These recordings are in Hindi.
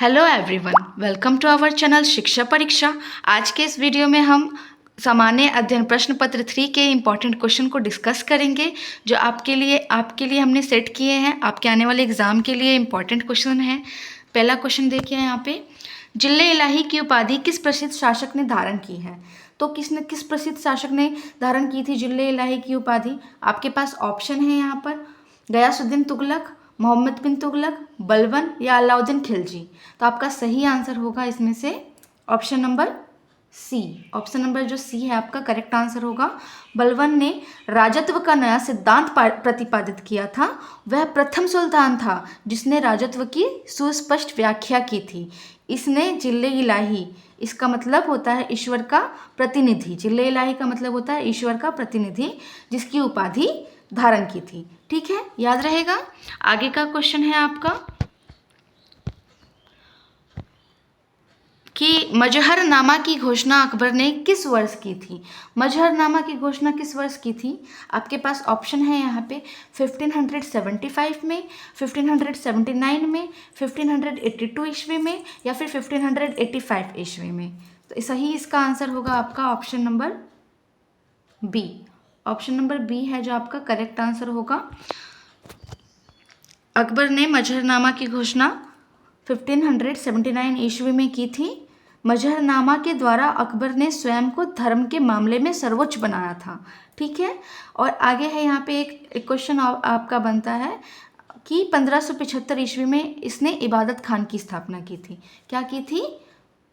Hello everyone, welcome to our channel Shiksha Pariksha. आज के इस वीडियो में हम सामान्य अध्ययन प्रश्न पत्र 3 के इम्पॉर्टेंट क्वेश्चन को डिस्कस करेंगे, जो आपके लिए हमने सेट किए हैं। आपके आने वाले एग्जाम के लिए इम्पॉर्टेंट क्वेश्चन है। पहला क्वेश्चन देखिए यहाँ पे, जिले इलाही की उपाधि किस प्रसिद्ध शासक ने धारण की है? तो किस प्रसिद्ध शासक ने धारण की थी जिले इलाही की उपाधि? आपके पास ऑप्शन है यहाँ पर, गयासुद्दीन तुगलक, मोहम्मद बिन तुगलक, बलबन या अलाउद्दीन खिलजी। तो आपका सही आंसर होगा इसमें से option number C. Option number जो सी है आपका करेक्ट आंसर होगा। बलबन ने राजत्व का नया सिद्धांत प्रतिपादित किया था। वह प्रथम सुल्तान था जिसने राजत्व की सुस्पष्ट व्याख्या की थी। इसने जिले इलाही, इसका मतलब होता है ईश्वर का प्रतिनिधि। जिले इलाही का मतलब होता है ईश्वर का प्रतिनिधि, जिसकी उपाधि धारण की थी। ठीक है, याद रहेगा। आगे का क्वेश्चन है आपका कि मजहरनामा की घोषणा अकबर ने किस वर्ष की थी? मजहरनामा की घोषणा किस वर्ष की थी? आपके पास ऑप्शन है यहाँ पे 1575 में, 1579 में, 1582 ईस्वी में या फिर 1585 ईस्वी में। तो सही इसका आंसर होगा आपका option number B. Option number B है जो आपका करेक्ट आंसर होगा। अकबर ने मजहरनामा की घोषणा 1579 ईस्वी में की थी। मजहरनामा के द्वारा अकबर ने स्वयं को धर्म के मामले में सर्वोच्च बनाया था। ठीक है, और आगे है यहाँ पे एक क्वेश्चन आपका बनता है कि 1575 ईस्वी में इसने इबादत खान की स्थापना की थी। क्या की थी?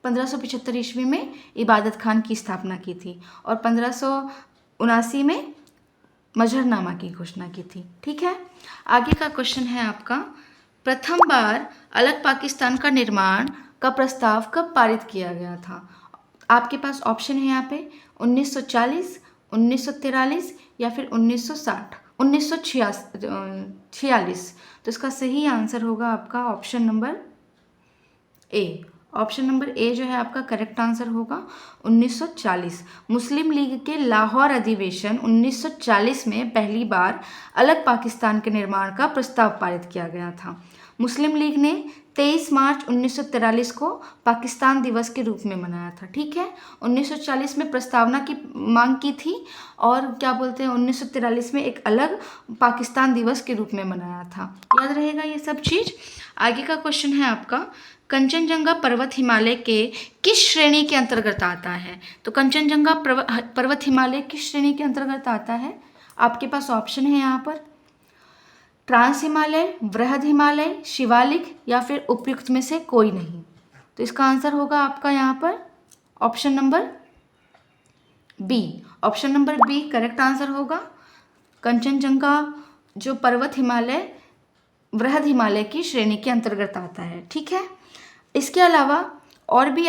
1575 ईस्वी में इबादत खान की स्थापना की थी और 1579 में मजहरनामा की घोषणा की थी। ठीक है, आगे का क्वेश्चन है आपका, प्रथम बार अलग पाकिस्तान का निर्माण का प्रस्ताव कब पारित किया गया था? आपके पास ऑप्शन है यहाँ पे 1940, 1943 या फिर 1946। तो इसका सही आंसर होगा आपका option number A. Option number A जो है आपका करेक्ट आंसर होगा 1940। मुस्लिम लीग के लाहौर अधिवेशन 1940 में पहली बार अलग पाकिस्तान के निर्माण का प्रस्ताव पारित किया गया था। मुस्लिम लीग ने 23 मार्च 1943 को पाकिस्तान दिवस के रूप में मनाया था। ठीक है, 1940 में प्रस्तावना की मांग की थी और क्या बोलते हैं 1943 में एक अलग पाकिस्तान दिवस के रूप में मनाया था। याद रहेगा ये सब चीज़। आगे का क्वेश्चन है आपका, कंचनजंगा पर्वत हिमालय के किस श्रेणी के अंतर्गत आता है? तो कंचनजंगा पर्वत हिमालय किस श्रेणी के अंतर्गत आता है? आपके पास ऑप्शन है यहाँ पर, ट्रांस हिमालय, वृहद हिमालय, शिवालिक या फिर उपयुक्त में से कोई नहीं। तो इसका आंसर होगा आपका यहाँ पर option number B. Option number B correct answer होगा। कंचनजंगा जो पर्वत हिमालय वृहद हिमालय की श्रेणी के अंतर्गत आता है। ठीक है, इसके अलावा और भी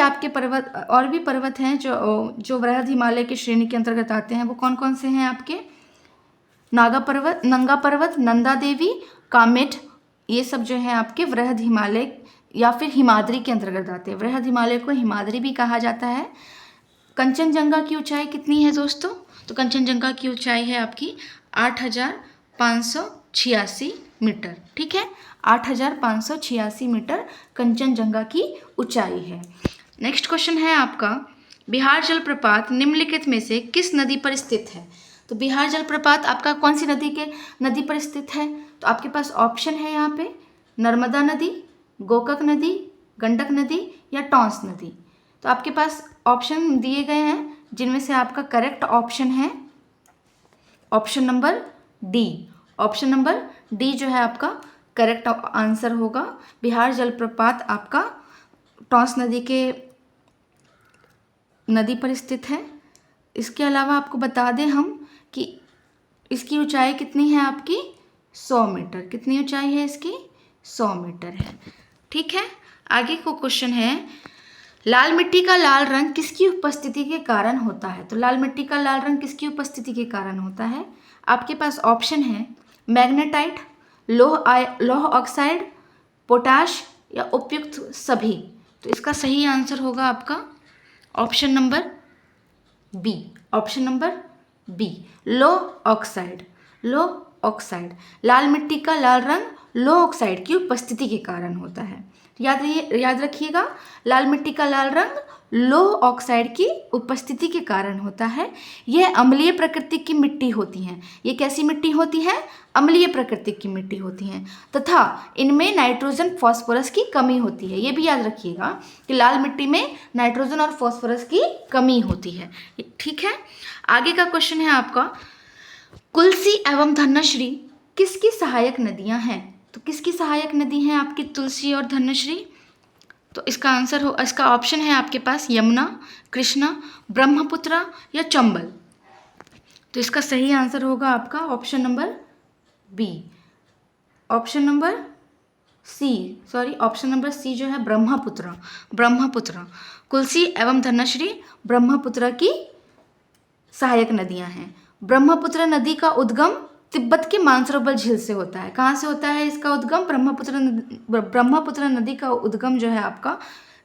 पर्वत हैं जो वृहद हिमालय की श्रेणी के अंतर्गत आते हैं। वो कौन कौन से हैं आपके? नंगा पर्वत, नंदा देवी, कामेट, ये सब जो है आपके वृहद हिमालय या फिर हिमाद्री के अंतर्गत आते हैं। वृहद हिमालय को हिमाद्री भी कहा जाता है। कंचनजंगा की ऊंचाई कितनी है दोस्तों? तो कंचनजंगा की ऊंचाई है आपकी 8586 मीटर। ठीक है, 8586 मीटर कंचनजंगा की ऊंचाई है। नेक्स्ट क्वेश्चन है आपका, बिहार जलप्रपात निम्नलिखित में से किस नदी पर स्थित है? तो बिहार जलप्रपात आपका कौन सी नदी पर स्थित है? तो आपके पास ऑप्शन है यहाँ पे, नर्मदा नदी, गोकक नदी, गंडक नदी या टॉन्स नदी। तो आपके पास ऑप्शन दिए गए हैं जिनमें से आपका करेक्ट ऑप्शन है option number D. Option number D जो है आपका करेक्ट आंसर होगा। बिहार जलप्रपात आपका टॉन्स नदी पर स्थित है। इसके अलावा आपको बता दें हम कि इसकी ऊंचाई कितनी है आपकी? 100 मीटर। कितनी ऊंचाई है इसकी? 100 मीटर है। ठीक है, आगे को क्वेश्चन है, लाल मिट्टी का लाल रंग किसकी उपस्थिति के कारण होता है? तो लाल मिट्टी का लाल रंग किसकी उपस्थिति के कारण होता है? आपके पास ऑप्शन है मैग्नेटाइट, लौह ऑक्साइड, पोटाश या उपयुक्त सभी। तो इसका सही आंसर होगा आपका option number B. Option number B, लौह ऑक्साइड। लाल मिट्टी का लाल रंग लो ऑक्साइड की उपस्थिति के कारण होता है। याद रखिएगा, लाल मिट्टी का लाल रंग लो ऑक्साइड की उपस्थिति के कारण होता है। यह अम्लीय प्रकृति की मिट्टी होती हैं। ये कैसी मिट्टी होती है? अम्लीय प्रकृति की मिट्टी होती हैं तथा इनमें नाइट्रोजन फॉस्फोरस की कमी होती है। ये भी याद रखिएगा कि लाल मिट्टी में नाइट्रोजन और फॉस्फोरस की कमी होती है। ठीक है, आगे का क्वेश्चन है आपका, कुल्सी एवं धनश्री किसकी सहायक नदियां हैं? तो किसकी सहायक नदी हैं आपकी तुलसी और धनश्री? तो इसका ऑप्शन है आपके पास यमुना, कृष्णा, ब्रह्मपुत्रा या चंबल। तो इसका सही आंसर होगा आपका option number B, option number C जो है ब्रह्मपुत्रा। कुल्सी एवं धनश्री ब्रह्मपुत्रा की सहायक नदियां हैं। ब्रह्मपुत्र नदी का उद्गम तिब्बत के मानसरोवर झील से होता है। कहाँ से होता है इसका उद्गम? ब्रह्मपुत्र नदी का उद्गम जो है आपका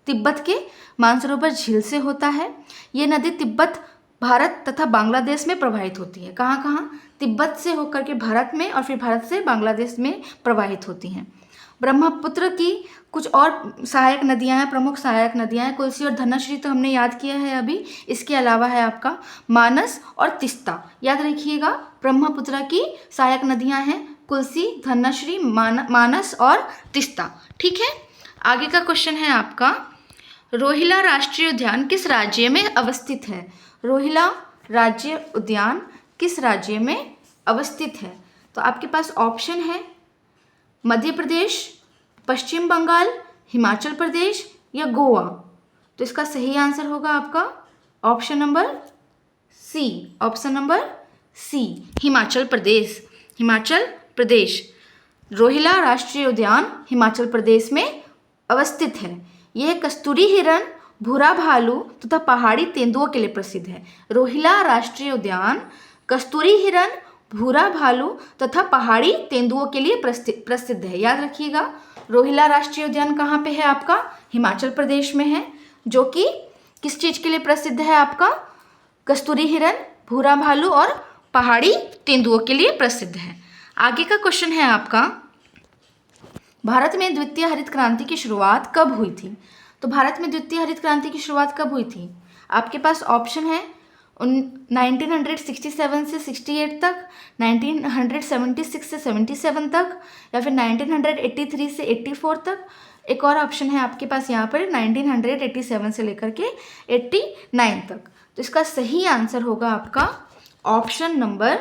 तिब्बत के मानसरोवर झील से होता है। ये नदी तिब्बत, भारत तथा बांग्लादेश में प्रवाहित होती है। कहाँ? तिब्बत से होकर के भारत में और फिर भारत से बांग्लादेश में प्रवाहित होती हैं। ब्रह्मपुत्र की कुछ और सहायक नदियां हैं, प्रमुख सहायक नदियां हैं। कुल्सी और धनश्री तो हमने याद किया है अभी। इसके अलावा है आपका मानस और तीस्ता। याद रखिएगा, ब्रह्मपुत्र की सहायक नदियां हैं कुल्सी, धनश्री, मानस और तीस्ता। ठीक है, आगे का क्वेश्चन है आपका, रोहिला राष्ट्रीय उद्यान किस राज्य में अवस्थित है? रोहिला राज्य उद्यान किस राज्य में अवस्थित है? तो आपके पास ऑप्शन है मध्य प्रदेश, पश्चिम बंगाल, हिमाचल प्रदेश या गोवा। तो इसका सही आंसर होगा आपका ऑप्शन नंबर सी, हिमाचल प्रदेश। रोहिला राष्ट्रीय उद्यान हिमाचल प्रदेश में अवस्थित है। यह कस्तूरी हिरण, भूरा भालू तथा पहाड़ी तेंदुओं के लिए प्रसिद्ध है। रोहिला राष्ट्रीय उद्यान कस्तूरी हिरण, भूरा भालू तथा पहाड़ी तेंदुओं के लिए प्रसिद्ध है। याद रखिएगा, रोहिला राष्ट्रीय उद्यान कहाँ पे है आपका? हिमाचल प्रदेश में है, जो कि किस चीज़ के लिए प्रसिद्ध है आपका? कस्तूरी हिरण, भूरा भालू और पहाड़ी तेंदुओं के लिए प्रसिद्ध है। आगे का क्वेश्चन है आपका, भारत में द्वितीय हरित क्रांति की शुरुआत कब हुई थी? तो भारत में द्वितीय हरित क्रांति की शुरुआत कब हुई थी? आपके पास ऑप्शन है 1967 से 68 तक, 1976 से 77 तक, या फिर 1983 से 84 तक। एक और ऑप्शन है आपके पास यहाँ पर 1987 से लेकर के 89 तक। तो इसका सही आंसर होगा आपका ऑप्शन नंबर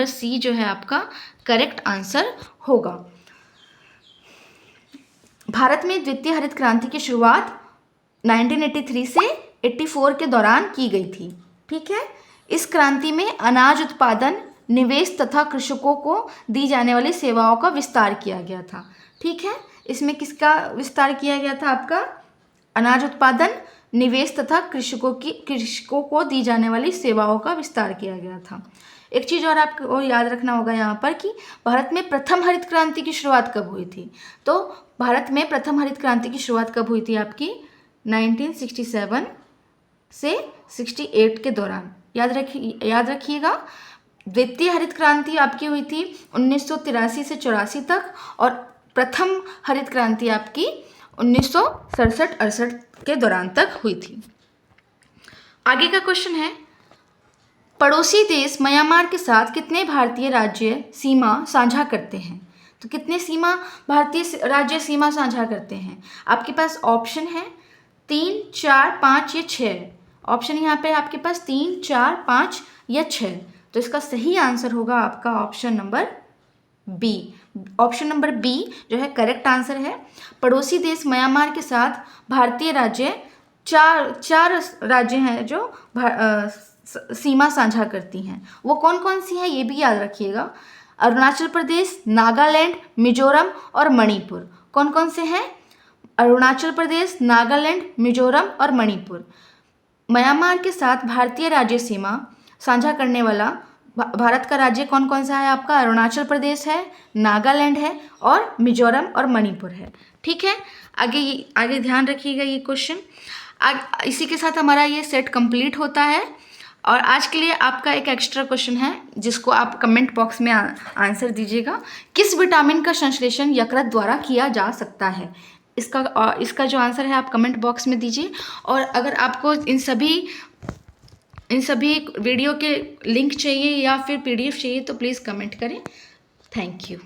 सी जो है आपका करेक्ट आंसर होगा। भारत में द्वितीय हरित क्रांति की शुरुआत 1983 से 84 के दौरान की गई थी। ठीक है, इस क्रांति में अनाज उत्पादन, निवेश तथा कृषकों को दी जाने वाली सेवाओं का विस्तार किया गया था। ठीक है, इसमें किसका विस्तार किया गया था? आपका अनाज उत्पादन, निवेश तथा कृषकों को दी जाने वाली सेवाओं का विस्तार किया गया था। एक चीज़ और आपको याद रखना होगा यहाँ पर कि भारत में प्रथम हरित क्रांति की शुरुआत कब हुई थी? तो भारत में प्रथम हरित क्रांति की शुरुआत कब हुई थी आपकी? 1967 से 68 के दौरान। याद रखिएगा, द्वितीय हरित क्रांति आपकी हुई थी 1983 से 84 तक और प्रथम हरित क्रांति आपकी 1967-68 के दौरान तक हुई थी। आगे का क्वेश्चन है, पड़ोसी देश म्यांमार के साथ कितने भारतीय राज्य सीमा साझा करते हैं? तो कितने भारतीय राज्य सीमा साझा करते हैं? आपके पास ऑप्शन है 3, 4, 5 या 6। ऑप्शन यहाँ पे आपके पास 3, 4, 5 या 6। तो इसका सही आंसर होगा आपका option number B. Option number B जो है करेक्ट आंसर है। पड़ोसी देश म्यांमार के साथ भारतीय राज्य चार राज्य हैं जो सीमा साझा करती हैं। वो कौन कौन सी हैं ये भी याद रखिएगा। अरुणाचल प्रदेश, नागालैंड, मिजोरम और मणिपुर। कौन कौन से हैं? अरुणाचल प्रदेश, नागालैंड, मिजोरम और मणिपुर। म्यांमार के साथ भारतीय राज्य सीमा साझा करने वाला भारत का राज्य कौन कौन सा है आपका? अरुणाचल प्रदेश है, नागालैंड है और मिजोरम और मणिपुर है। ठीक है, आगे ध्यान रखिएगा ये क्वेश्चन। इसी के साथ हमारा ये सेट कंप्लीट होता है। और आज के लिए आपका एक एक्स्ट्रा क्वेश्चन है जिसको आप कमेंट बॉक्स में आंसर दीजिएगा। किस विटामिन का संश्लेषण यकृत द्वारा किया जा सकता है? इसका जो आंसर है आप कमेंट बॉक्स में दीजिए। और अगर आपको इन सभी वीडियो के लिंक चाहिए या फिर PDF चाहिए तो प्लीज़ कमेंट करें। Thank you.